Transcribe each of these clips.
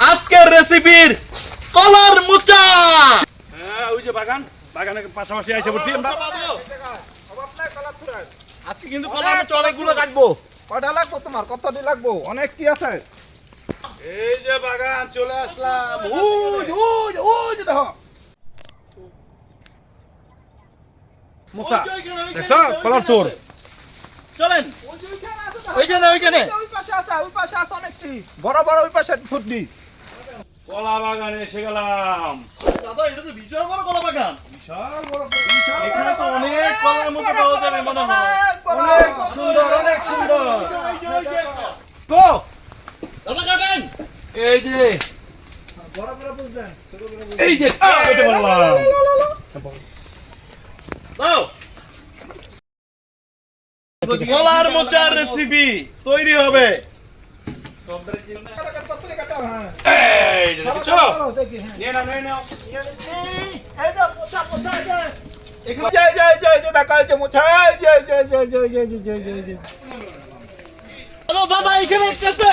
আজকের রেসিপির কলার মোচা। ওই যে বাগানের পাশাপাশি আইসে বসি আমরা। আজকে কিন্তু কলার মোচা অনেকগুলো কাটবো। কয়টা লাগবো তোমার? কতটি লাগবো? অনেকটি আছে। এই যে বাগান চলে আসলাম। ওই যে দেখো মোচা, দেখছো কলার চোর। চলেন ওইখানে ওই পাশে আছে অনেকটি। বড় বড় ওই পাশে ফুটবি। কলা বাগানে এসে গেলাম। দাদা, এটা তো বিশাল বড় কলা বাগান। বিশাল বড় এখানে তো অনেক কলার মোচা পাওয়া যাবে মনে হয়। অনেক সুন্দর, অনেক সুন্দর। গো দাদা কাটেন। এই যে বড় বড় বুঝলেন, ছোট বড় বুঝলেন। এই যে কেটে বললাম। দাও। কলার মোচার রেসিপি তৈরি হবে। কতটি কাটা? হ্যাঁ। এই যে দেখছো দেখি, হ্যাঁ। নিয়ে নাও এই যে মোচা যে দেখা যাচ্ছে মোচা। দাদা এখানে একটা আছে।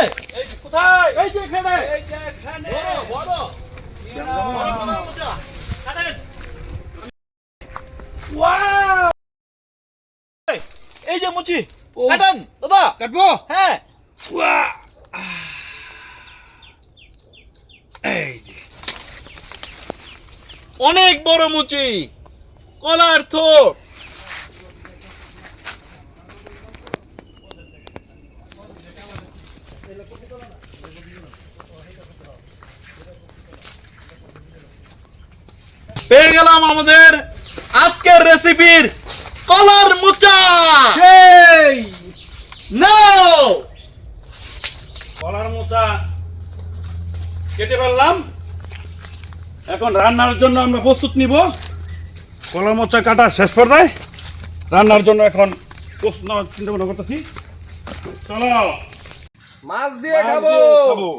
কোথায়? এই যে এখানে এই যে এখানে। বড় কলার মোচা। কাটেন। ওয়াও! এই যে মুচি ও। কাটেন দাদা। কাটবো? হ্যাঁ, ওয়া! এই যে অনেক বড় মুচি, কলার থোক। পেয়ে গেলাম আমাদের আজকের রেসিপির কলার মোচা। সেই নাও। কলার মোচা কেটে ফেললাম। এখন রান্নার জন্য আমরা প্রস্তুত নিব। কলার মোচা কাটা শেষ পর্যায়ে, রান্নার জন্য এখন প্রস্তুত নেওয়ার চিন্তা ভাবনা করতেছি। চলো মাছ দিয়ে খাবো। খাবো।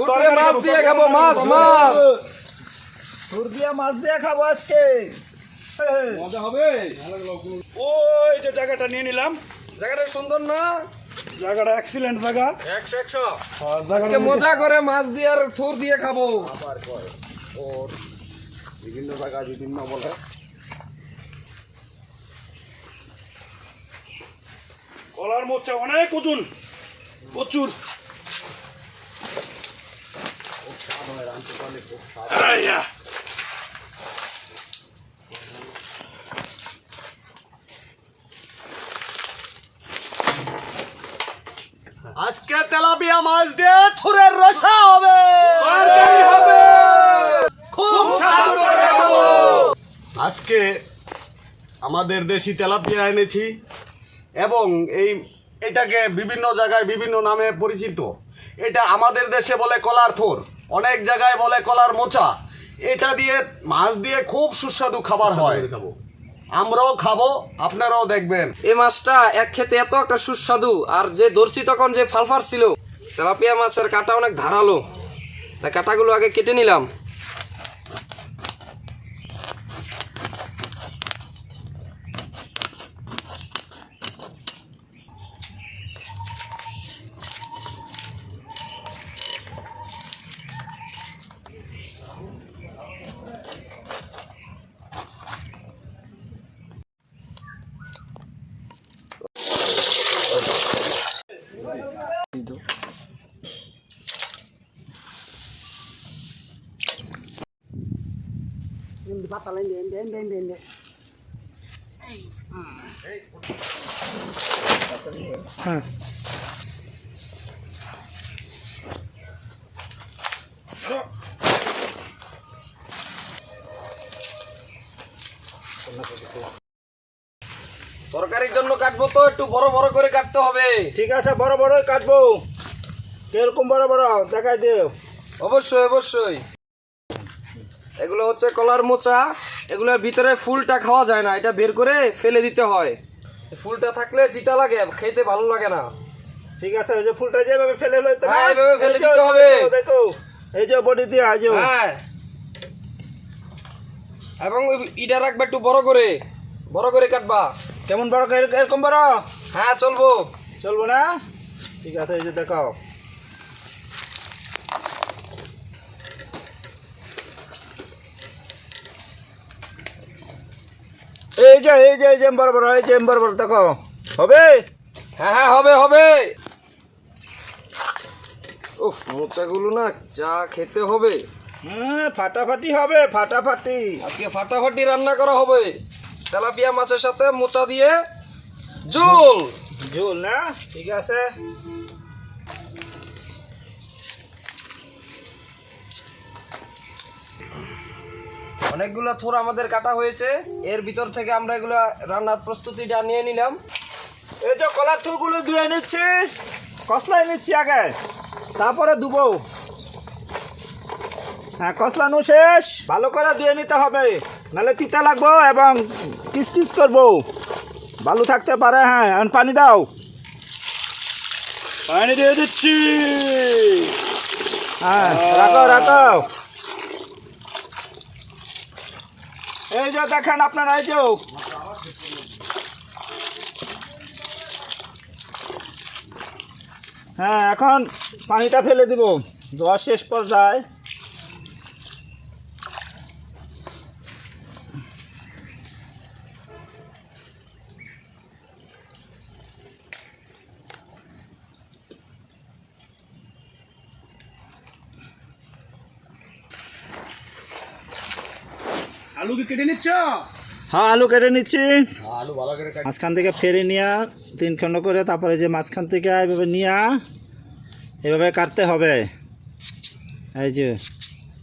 উঠলে মাছ দিয়ে খাবো। মাছ মাছ সুর দিয়া মাছ দিয়ে খাবো আজকে। মজা হবে। ওই যে জায়গাটা নিয়ে নিলাম। জায়গাটা সুন্দর না? জায়গাটা এক্সিলেন্ট জায়গা। 100 জায়গাটা আজকে মজা করে মাছ দিয়ে আর থুর দিয়ে খাবো। বিভিন্ন জায়গায় বিভিন্ন বলে। কলার মোচা অনেক ওজন, প্রচুর। আইয়া। আজকে তেলাপিয়া মাছ দিয়ে থুরের রসা হবে। খুব স্বাদ করে খাবো। আজকে আমাদের দেশি তেলাপিয়া এনেছি এবং এটাকে বিভিন্ন জায়গায় বিভিন্ন নামে পরিচিত। এটা আমাদের দেশে বলে কলার থোর, অনেক জায়গায় বলে কলার মোচা। এটা দিয়ে মাছ দিয়ে খুব সুস্বাদু খাবার হয়। আমরাও খাবো, আপনারাও দেখবেন। এই মাছটা এক খেতে এত একটা সুস্বাদু, আর যে ধরছি তখন যে ফালফার ছিল। তেলাপিয়া মাছের কাঁটা অনেক ধারালো, তাই কাঁটাগুলো আগে কেটে নিলাম। তরকারির জন্য কাটবো তো একটু বড় বড় করে কাটতে হবে। ঠিক আছে, বড় বড়ই কাটবো। কিরকম বড় বড় দেখাই দিও। অবশ্যই অবশ্যই। এগুলো হচ্ছে কলার মোচা। এগুলোর ভিতরে ফুলটা খাওয়া যায় না, এটা বের করে ফেলে দিতে হয়। ফুলটা থাকলে তিতা লাগে, খেতে ভালো লাগে না। ঠিক আছে, ওই যে ফুলটা যেভাবে ফেলে লইতে না, হ্যাঁ, এইভাবে ফেলে এই যে, দিতে হবে। দেখো এই যে বডি দিয়ে আজ হ্যাঁ, এবং ইটা রাখবা একটু বড় করে কাটবা। কেমন বড় এরকম বড়? হ্যাঁ চলবো। চলবো না? ঠিক আছে, এই যে দেখাও। এই যে বড় বড়, এই যে বড় বড় দেখো, হবে? হ্যাঁ হ্যাঁ হবে হবে। উফ, মোচাগুলো না চা খেতে হবে। হ্যাঁ, ফাটাফাটি হবে, ফাটাফাটি। আজকে ফাটাফাটি রান্না করা হবে তেলাপিয়া মাছের সাথে মোচা দিয়ে ঝোল। ঝোল না? ঠিক আছে। অনেকগুলো থোর আমাদের কাটা হয়েছে, এর ভিতর থেকে আমরা এগুলো রান্নার প্রস্তুতিটা নিয়ে নিলাম। এই যে কলার থুগুলো ধুয়ে নিচ্ছি, কসলাই নিচ্ছি আগে, তারপরে ধুবো। হ্যাঁ, কসলানো শেষ, ভালো করে ধুয়ে নিতে হবে, নাহলে তিতা লাগবো এবং কিসকিস করবো, ভালো থাকতে পারে। হ্যাঁ, এখন পানি দাও। পানি দিয়ে দিচ্ছি। হ্যাঁ, রাখো রাখো। এই যে দেখেন আপনারা, এই যে হ্যাঁ, এখন পানিটা ফেলে দিব, ধোয়া শেষ পর্যায়ে। আলু কি কেটে নিচ্ছ? হ্যাঁ, আলু কেটে নিচ্ছি। আলু ভালো করে মাঝখান থেকে ফেরে নিয়া 3 খণ্ড করে, তারপরে যে মাঝখান থেকে এভাবে নিয়া এভাবে কাটতে হবে। এই যে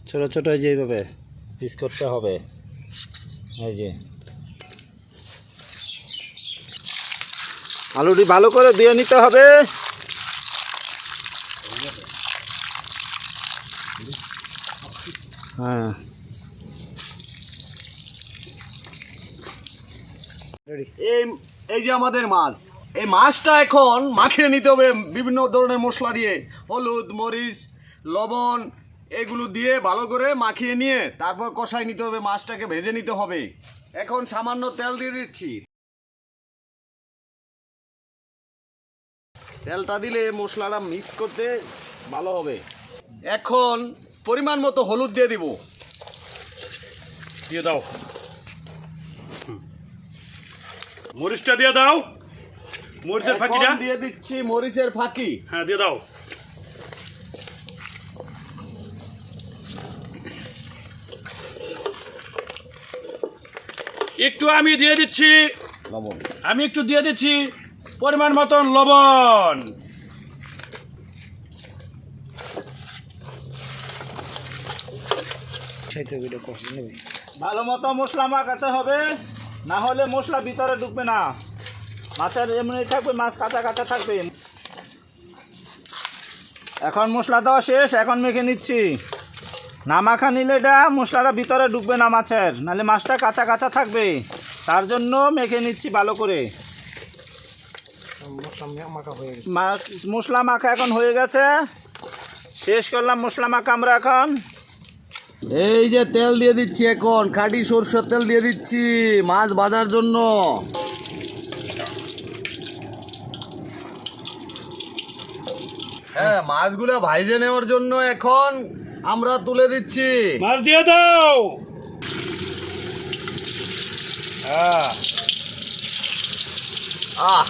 ছোট ছোট, এই যে এইভাবে পিস করতে হবে। এই যে আলুটি ভালো করে ধুয়ে নিতে হবে। হ্যাঁ, এই এই যে আমাদের মাছ, এই মাছটা এখন মাখিয়ে নিতে হবে বিভিন্ন ধরনের মশলা দিয়ে, হলুদ, মরিচ, লবণ এগুলো দিয়ে ভালো করে মাখিয়ে নিয়ে তারপর কষাই নিতে হবে, মাছটাকে ভেজে নিতে হবে। এখন সামান্য তেল দিয়ে দিচ্ছি, তেলটা দিলে মশলাটা মিক্স করতে ভালো হবে। এখন পরিমাণ মতো হলুদ দিয়ে দিব। দিয়ে দাও। মরিচটা দিয়ে দাও, মরিচের ফাঁকিটা এখন দিয়ে দিচ্ছি মরিচের ফাঁকি। হ্যাঁ দিয়ে দাও। একটু আমি দিয়ে দিচ্ছি লবণ, আমি একটু দিয়ে দিচ্ছি পরিমাণ মতন লবণ। ভালো মতো মশলা মাখাতে হবে, না হলে মশলা ভিতরে ঢুকবে না, মাছের এমনি থাকবে, মাছ কাঁচা কাঁচা থাকবে। এখন মশলা দেওয়া শেষ, এখন মেখে নিচ্ছি। না মাখা নিলে এটা মশলাটা ভিতরে ঢুকবে না মাছের, নাহলে মাছটা কাঁচা কাঁচা থাকবে, তার জন্য মেখে নিচ্ছি ভালো করে। মশলা মাখা এখন হয়ে গেছে, শেষ করলাম মশলা মাখা আমরা। এখন এই যে তেল দিয়ে দিচ্ছি, এখন খাঁটি সরষের তেল দিয়ে দিচ্ছি মাছ ভাজার জন্য। হ্যাঁ, মাছগুলো ভাইজে নেওয়ার জন্য এখন আমরা তুলে দিচ্ছি। মাছ দিয়ে দাও। হ্যাঁ, আহ,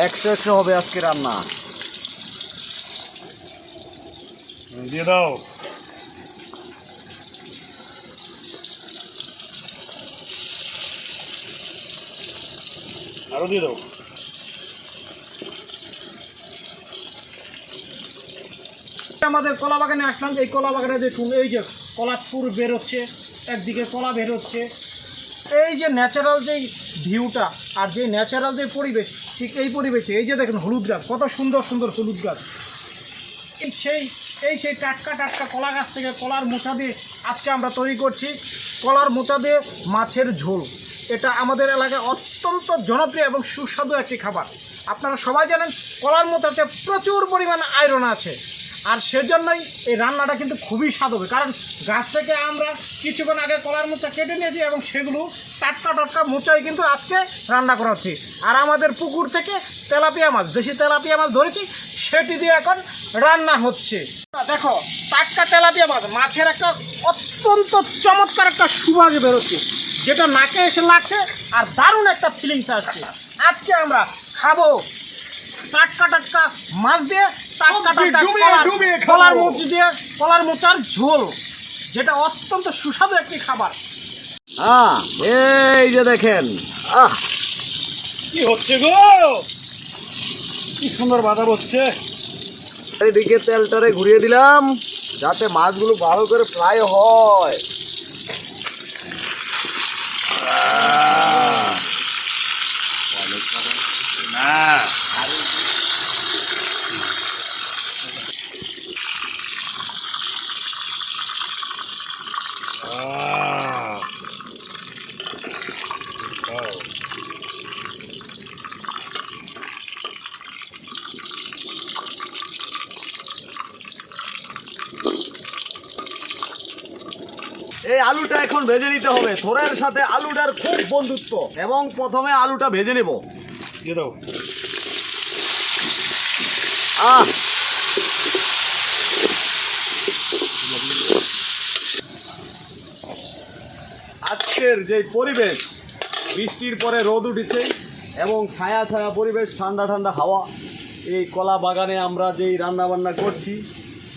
100 হবে আজকে রান্না। দিয়ে দাও। আরো দিয়ে দাও। আমাদের কলা বাগানে আসলাম, এই কলা বাগানে দেখুন, এই যে কলার ফুল বেরোচ্ছে, একদিকে কলা বেরোচ্ছে। এই যে ন্যাচারাল যেই ভিউটা আর যে ন্যাচারাল যে পরিবেশ, ঠিক এই পরিবেশে এই যে দেখুন হলুদ গাছ, কত সুন্দর সুন্দর হলুদ গাছ। এই সেই টাটকা টাটকা কলা গাছ থেকে কলার মোচা দিয়ে আজকে আমরা তৈরি করছি কলার মোচা দিয়ে মাছের ঝোল। এটা আমাদের এলাকায় অত্যন্ত জনপ্রিয় এবং সুস্বাদু একটি খাবার। আপনারা সবাই জানেন কলার মোচাতে প্রচুর পরিমাণে আয়রন আছে, আর সেজন্যই এই রান্নাটা কিন্তু খুবই স্বাদ হবে, কারণ গাছ থেকে আমরা কিছুক্ষণ আগে কলার মোচা কেটে নিয়েছি এবং সেগুলো টাটকা টাটকা মোচাই কিন্তু আজকে রান্না করা হচ্ছে। আর আমাদের পুকুর থেকে তেলাপিয়া মাছ, দেশি তেলাপিয়া মাছ ধরেছি, সেটি দিয়ে এখন রান্না হচ্ছে। দেখো টাটকা তেলাপিয়া মাছ, মাছের একটা অত্যন্ত চমৎকার একটা সুবাস বেরোচ্ছে, যেটা নাকে এসে লাগছে আর দারুণ একটা ফিলিংস আসছে। আজকে আমরা খাবো টাটকা টাটকা মাছ দিয়ে টাটকা টাটকা কলার মুচি দিয়ে কলার মোচার ঝোল, যেটা অত্যন্ত সুস্বাদু একটি খাবার। এই যে দেখেন, কি হচ্ছে গো, কি সুন্দর বাধা হচ্ছে। এইদিকে তেলটারে ঘুরিয়ে দিলাম যাতে মাছগুলো ভালো করে ফ্রাই হয়। না এই আলুটা এখন ভেজে নিতে হবে। থোড়ের সাথে আলুটার খুব বন্ধুত্ব, এবং প্রথমে আলুটা ভেজে নেব। দিয়ে দাও। আজকের যে পরিবেশ, বৃষ্টির পরে রোদ উঠেছে এবং ছায়া ছায়া পরিবেশ, ঠান্ডা ঠান্ডা হাওয়া, এই কলা বাগানে আমরা যেই রান্না বান্না করছি,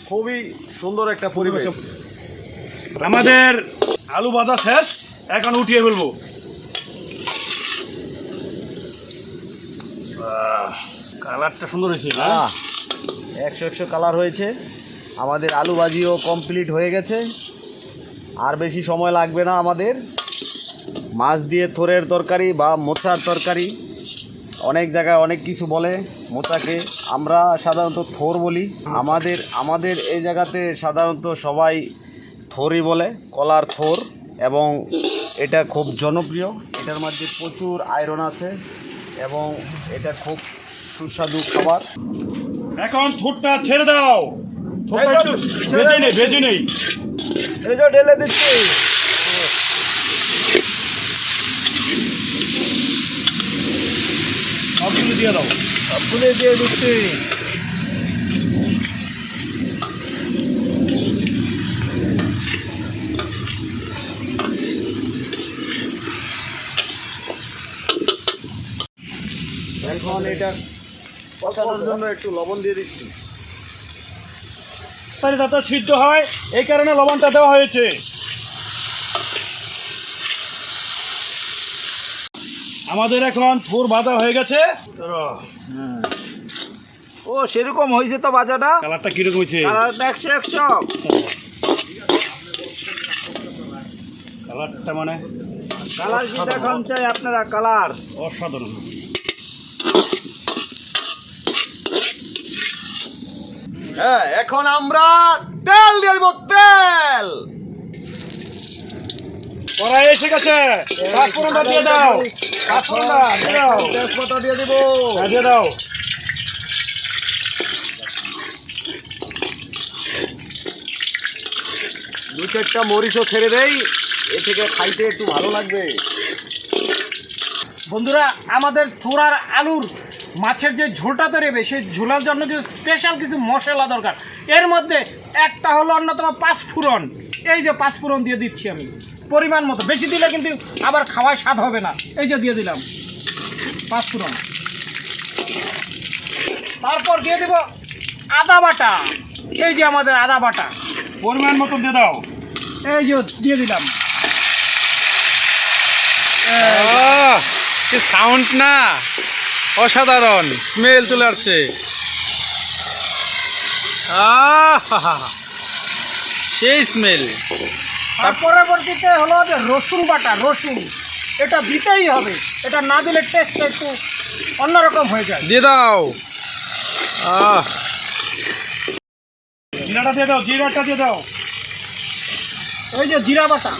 খুবই সুন্দর একটা পরিবেশ। আমাদের আলু ভাজা শেষ, এখন উঠিয়ে ফেলবো। কালারটা সুন্দর হয়েছে না? 100 কালার হয়েছে। আমাদের আলু ভাজিও কমপ্লিট হয়ে গেছে, আর বেশি সময় লাগবে না আমাদের। মাছ দিয়ে থোরের তরকারি বা মোচার তরকারি, অনেক জায়গায় অনেক কিছু বলে মোচাকে, আমরা সাধারণত থোর বলি। আমাদের এই জায়গাতে সাধারণত সবাই থোরই বলে, কলার থোর, এবং এটা খুব জনপ্রিয়। এটার মধ্যে প্রচুর আয়রন আছে এবং এটা খুব সুস্বাদু খাবার। এখন থোরটা ছেড়ে দাও, থোরটা একটু ভেজে নেই। এই যে ঢেলে দিচ্ছি। সবগুলো দিয়ে দাও। সবগুলো দিয়ে দিচ্ছি। এখন এটা কষানোর জন্য একটু লবণ দিয়ে দিচ্ছি। তাতে সিদ্ধ হয়, এই কারণে লবণটা দেওয়া হয়েছে। আমাদের এখন থোর ভাজা হয়ে গেছে। ও সেরকম হয়েছে তো বাজাটা। কালারটা কিরকম হয়েছে? কালারটা 100 কালারটা মানে কালার কি দেখান চাই আপনারা? কালার অসাধারণ। হ্যাঁ, এখন আমরা তেল দিয়ে দেব। তেল কড়াই এসে গেছে, পাঁচফোড়নটা দিয়ে দাও। পাঁচফোড়নটা দিয়ে দাও, তেজপাতা দিয়ে দেব। দিয়ে দাও। দু চারটা মরিচও ছেড়ে দেই, এ থেকে খাইতে একটু ভালো লাগবে। বন্ধুরা, আমাদের থোড়ার আলুর মাছের যে ঝোলটা তৈরি হবে, সেই ঝোলার জন্য যে স্পেশাল কিছু মশলা দরকার। এর মধ্যে একটা হলো অন্যতম পাঁচফোড়ন। এই যে পাঁচফোড়ন দিয়ে দিচ্ছি আমি পরিমাণ মতো, বেশি দিলে কিন্তু আবার খাওয়ায় স্বাদ হবে না। এই যে দিয়ে দিলাম পাঁচফোড়ন। তারপর দিয়ে দেব আদা বাটা। এই যে আমাদের আদা বাটা পরিমাণ মতো দিয়ে দাও। এই যে দিয়ে দিলাম। সাউন্ড না, অসাধারণ স্মেল চলে আসছে। সেই স্মেল। আর পরবর্তীতে হলো যে রসুন বাটা। রসুন এটা দিতেই হবে, এটা না দিলে টেস্টটা একটু অন্যরকম হয়ে যায়। দিয়ে দাও। জিরাটা দিয়ে দাও, জিরাটা দিয়ে দাও। এই যে জিরা বাটা।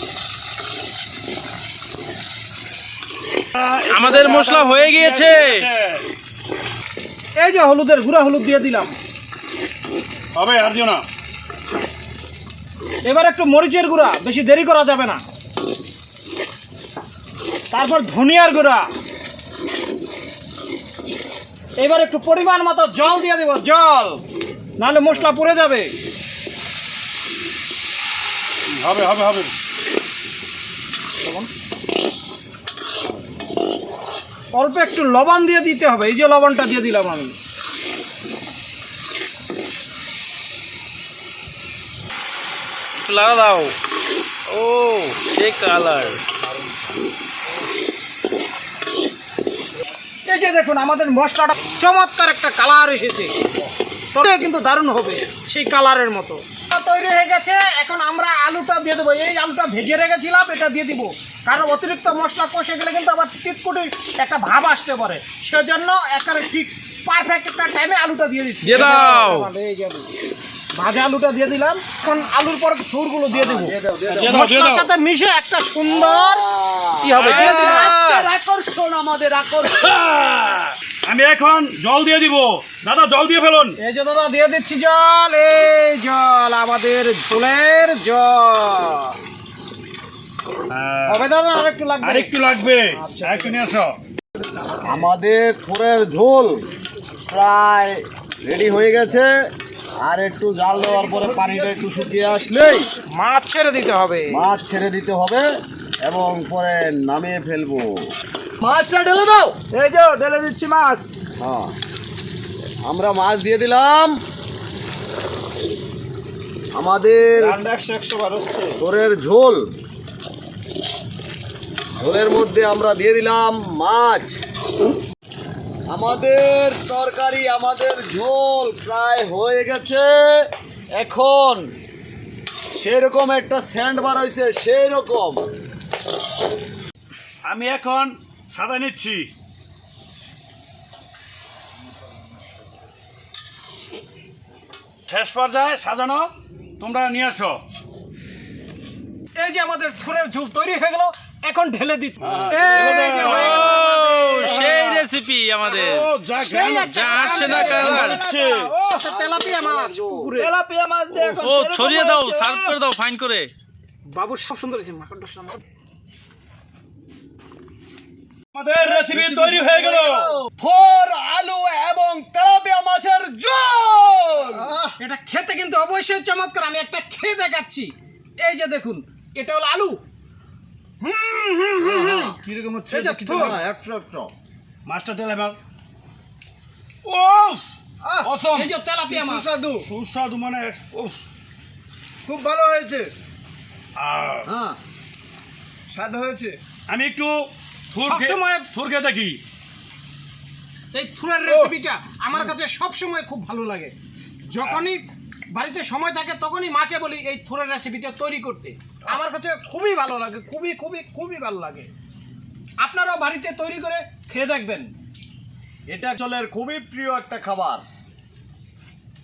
আমাদের মশলা হয়ে গিয়েছে। এই যে হলুদের গুঁড়া, হলুদ দিয়ে দিলাম। হবে আর দিও না। এবার একটু মরিচের গুঁড়া, বেশি দেরি করা যাবে না। তারপর ধনিয়ার গুঁড়া। এবার একটু পরিমাণ মতো জল দিয়ে দেব, জল, নাহলে মশলা পুড়ে যাবে। হবে হবে হবে। অল্প একটু লবণ দিয়ে দিতে হবে, এই যে লবণটা দিয়ে দিলাম আমি। লাগা দাও। ও সেই কালার। এই যে দেখুন আমাদের মশলাটা চমৎকার একটা কালার এসেছে, তবে কিন্তু দারুণ হবে সেই কালারের মতো। তৈরি হয়ে গেছে, এখন আমরা আলুটা দিয়ে দেবো। এই আলুটা ভেজে রেখেছিলাম, এটা দিয়ে দিব, কারণ অতিরিক্ত মশলা কষে গেলে কিন্তু আবার টিটকুটি একটা ভাব আসতে পারে, সেজন্য একেবারে ঠিক পারফেক্ট একটা টাইমে আলুটা দিয়ে দিচ্ছি। দিয়ে দাও। এই যে আলু, ভাজা আলুটা দিয়ে দিলাম। এখন আলুর পর সুরগুলো দিয়ে দেবো, দিয়ে দাও, দিয়ে মশলার দাও। সাথে মিশে একটা সুন্দর কি হবে দিয়ে দিলাম। আকর্ষণ, আমাদের আকর্ষণ। আমি এখন জল দিয়ে দিব। দাদা জল দিয়ে ফেলুন। এই যে দাদা দিয়ে দিচ্ছি জল, এই জল আমাদের ঝোলের জল হবে। দাদা আর একটু লাগবে, আরেকটু লাগবে, একটু নিয়ে আসো। আমাদের থোরের ঝোল প্রায় রেডি হয়ে গেছে। আর একটু জাল দেওয়ার পরে পানিটা একটু শুকিয়ে আসলেই মাছ ছেড়ে দিতে হবে। মাছ ছেড়ে দিতে হবে এবং পরে নামিয়ে ফেলবো। মাছটা ঢেলে দাও। এই যে ঢেলে দিচ্ছি মাছ। হ্যাঁ, আমরা মাছ দিয়ে দিলাম। আমাদের রান্না 100 বার হচ্ছে। থোরের ঝোল, ঝোলের মধ্যে আমরা দিয়ে দিলাম মাছ। আমাদের তরকারি, আমাদের ঝোল প্রায় হয়ে গেছে। এখন সেরকম একটা স্যান্ড বার হয়েছে, সেই রকম। আমি এখন সাদা নিচ্ছি। শেষ পর্যায়ে সাজানো, তোমরা নিয়ে আসো। এই যে আমাদের ফুলের ঝোল তৈরি হয়ে গেল, এখন ঢেলে দিচ্ছি। ঢেলে এই যে দাও। হয়ে গেল আমাদের। সেই রেসিপি আমাদের। ও, যা সেই গেল। একটা যা আসছে না কালার। ও তেলাপিয়া মাছ, তেলাপিয়া মাছ দিয়ে এখন ও সেরকম ছড়িয়ে দাও, হয়েছে। সার্ভ করে দাও ফাইন করে। বাবু সব সুন্দর হয়েছে, মাখনটা সুন্দর। আমাদের রেসিপি তৈরি হয়ে গেল। থোর, আলু এবং তেলাপিয়া মাছের ঝোল। এটা খেতে কিন্তু অবশ্যই চমৎকার। আমি একটা খেয়ে দেখাচ্ছি। এই যে দেখুন, এটা হলো আলু। কিরকম হচ্ছে? এই যে থোর। একটু মাছটা তেলে মাছ। ও অসম। এই যে তেলাপিয়া মাছ, সুস্বাদু মানে উফ। খুব ভালো হয়েছে, হ্যাঁ, স্বাদ হয়েছে। আমি একটু সবসময়- থুর খেয়ে দেখি। এই থুরের রেসিপিটা আমার কাছে সব সময় খুব ভালো লাগে। যখনই বাড়িতে সময় থাকে তখনই মাকে বলি এই থুরের রেসিপিটা তৈরি করতে। আমার কাছে খুবই ভালো লাগে, খুবই খুবই খুবই ভালো লাগে। আপনারাও বাড়িতে তৈরি করে খেয়ে দেখবেন। এটা চলের খুবই প্রিয় একটা খাবার।